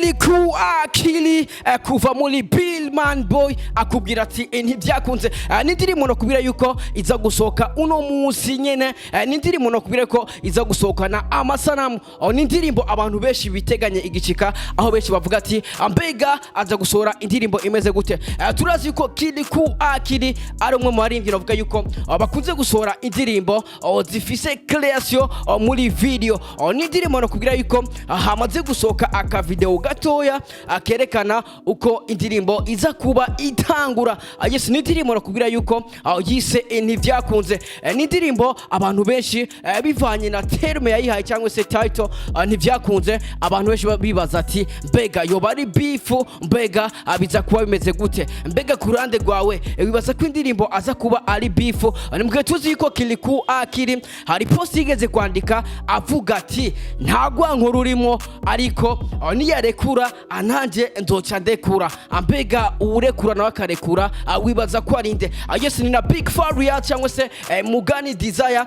Kirikou Akili kuva muri Billman Boy akubwira ati NTIVYAKUNZE n'indirimbo no kubwira yuko iza gusohoka uno munsi nyene n'indirimbo no kubwira ko iza gusohokana amasanamu n'indirimbo abantu benshi biteganye igicika aho benshi bavuga ati mbega aza gusohora indirimbo imeze gute. Turazi yuko Kirikou Akili ari umwe mu baririmbyi bavuga yuko bakunze gusohora indirimbo zifise creation muri video n'indirimbo no kubwira yuko hamaze gusohoka aka video gatoya akerekana uko indirimbo iza kuba itangura. Yes, n'indirimbo no kubwira yuko yise NTIVYAKUNZE n'indirimbo abantu benshi bivanye na terme yayihaye cyangwa se title NTIVYAKUNZE abantu benshi bibaza ati mbega yoba ari beef, mbega abiza kuba bimeze gute, mbega kurande gwawe wibaza ko indirimbo aza kuba ari beef. Nimwe tuzi yuko Kirikou Akili hari post yigeze kwandika avuga ati ntagwa nkuru urimo ariko niyarekura ananje nzoca ndekura, mbega urekura nawe akarekura wibaza ko arinde. Yes, ni na Big Faria cyangwa se Mugani Desire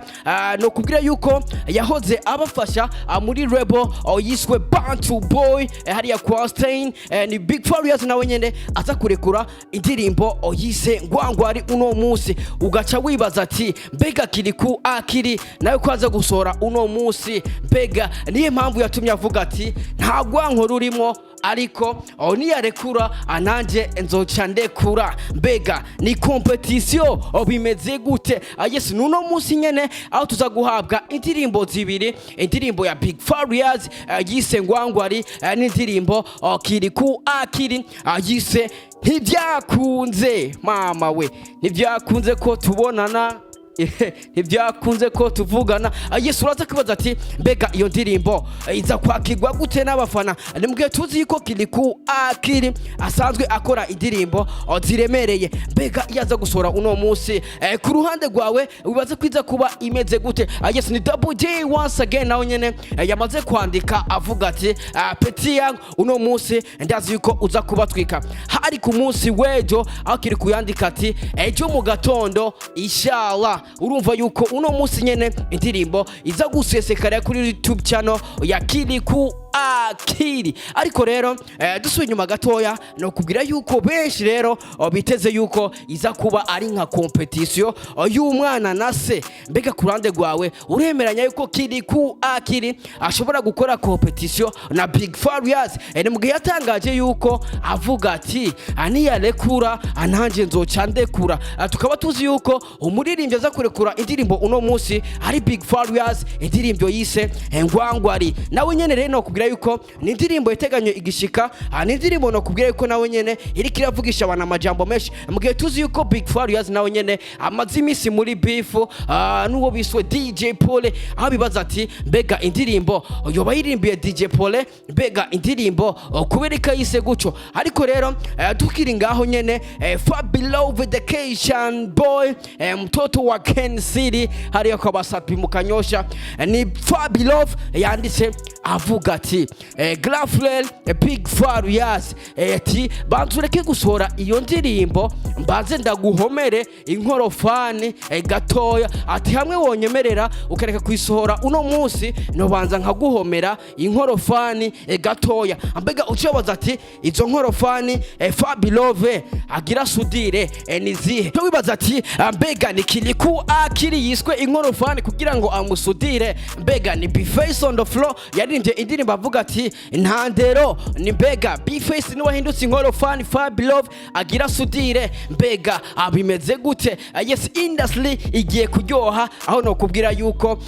no kubwira yuko yahoze abafasha muri rebel yiswe Bantu Boy hariya kwa Stain. Ni Big Faria nawe nyene aza kurekura indirimbo yise Ngwangwari uno munsi, ugaca wibaza ati mbega Kirikou Akili nawe kwaza gusora uno munsi, mbega niye mpamvu yatumye avuga ati ntagwa nkuru urimo ariko niyarekura ananje nzoca ndekura, mbega ni competition bimeze gute. Yes, nuno munsi nyene aho tuza guhabwa indirimbo zibiri, indirimbo ya Big Faria yise Ngwangwari n'indirimbo Kirikou Akili yise NTIVYAKUNZE. Mama we, NTIVYAKUNZE ko tubonana NTIVYAKUNZE ko tuvugana. Yes, uraza kibaza ati mbega iyo ndirimbo iza kwakirwa gute n'abafana. Nimwe tuzi ko Kirikou Akili asanzwe akora indirimbo ziremereye, mbega yaza gusora uno munsi ku ruhande rwawe wibaza kwiza kuba imeze gute. Yes, ni Double J once again nawe nyene yamaze kwandika avuga ati Petit Young uno munsi ndazi yuko uza kubatwika. Hari ku munsi wejo aho Kirikou yandika ati ejo mu gatondo inshallah. Urumva yuko uno munsi nyene indirimbo iza gusesekara kuri YouTube channel ya Kirikou Akili. Ariko rero dusuye nyuma gatoya no kubwira yuko benshi rero biteze yuko iza kuba ari nka competition y'umwana na se. Mbega kurande gwawe uremeranya yuko Kirikou Akili ashobora gukora competition na Big Faria? Nimwe yatangaje yuko avuga ati niyarekura ananje nzoca ndekura. Tukaba tuzi yuko umuririmbyi aza kurekura indirimbo uno munsi ari Big Faria, indirimbo yise Ngwangwari. Nawe nyene rero no kubwira yuko ni indirimbo iteganywe igishika, ni indirimbo no kubwira yuko nawe nyene iri kiravugisha abana amajambo menshi. Mugihe tuzi yuko Big Faria nawe nyene amaze imisi muri beef n'uwo biswe DJ Pole, aho bibaza ati mbega indirimbo yoba yirimbiye DJ Pole, mbega indirimbo kubereka yise guco. Ariko rero tukiri ngaho nyene Fabilo Vacation Boy mtoto wa Ken City hariya kwa Basapi mu Kanyosha, ni Fabilo yanditse avuga ati Grafrel Big Faria ati banzureke gusohora iyo ndirimbo mbaze ndaguhomere inkorofani gatoya, ati hamwe wonyemerera ukareka kuyisohora uno munsi no banza nkaguhomera inkorofani gatoya. Mbega ucabaza ati izo nkorofani Fabilove agira sudire nizihe? To wibaza ati mbega ni Kirikou Akili yiswe inkorofani kugira ngo amusudire, mbega ni B-Face on the floor yaririmbye indirimbo avuga ati ntandero, ni mbega B-Face niwe hindutse inkorofani Fabilove agira sudire, mbega abimeze gute? Yes, industry igiye kuryoha, aho no kubwira yuko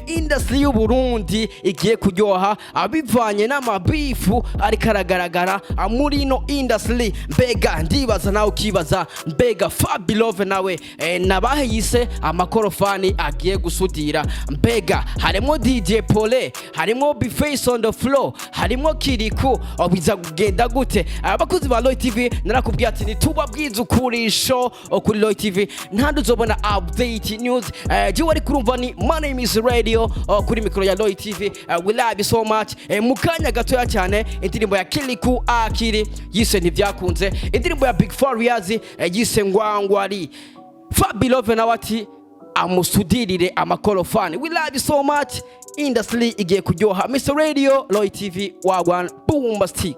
industry y'u Burundi igiye kuryoha abivanye n'amabifu ari karagaragara muri no industry. Mbega ndibaza nawe ukibaza mbega Fabilove nawe nabahe yise amakorofani agiye gusudira, mbega harimo DJ Pole, harimo B-Face on the floor, harimo Kirikou, biza kugenda gute? Abakozi ba Loy TV narakubwiye ati nitubabwiza ukuri show kuri Loy TV ntandi uzobona update news. Je wari kurumva ni My Name is Radio kuri mikro ya Loy TV. We love you so much. Mukanya gatoya cyane indirimbo ya Kirikou Akili yise NTIVYAKUNZE, indirimbo ya Big Faria yise Ngwangwari. Fabilove nawe ati amusudirire amakorofani. We love you so much. industry igiye kuryoha. Mr Radio Roy TV wagwan bombastic.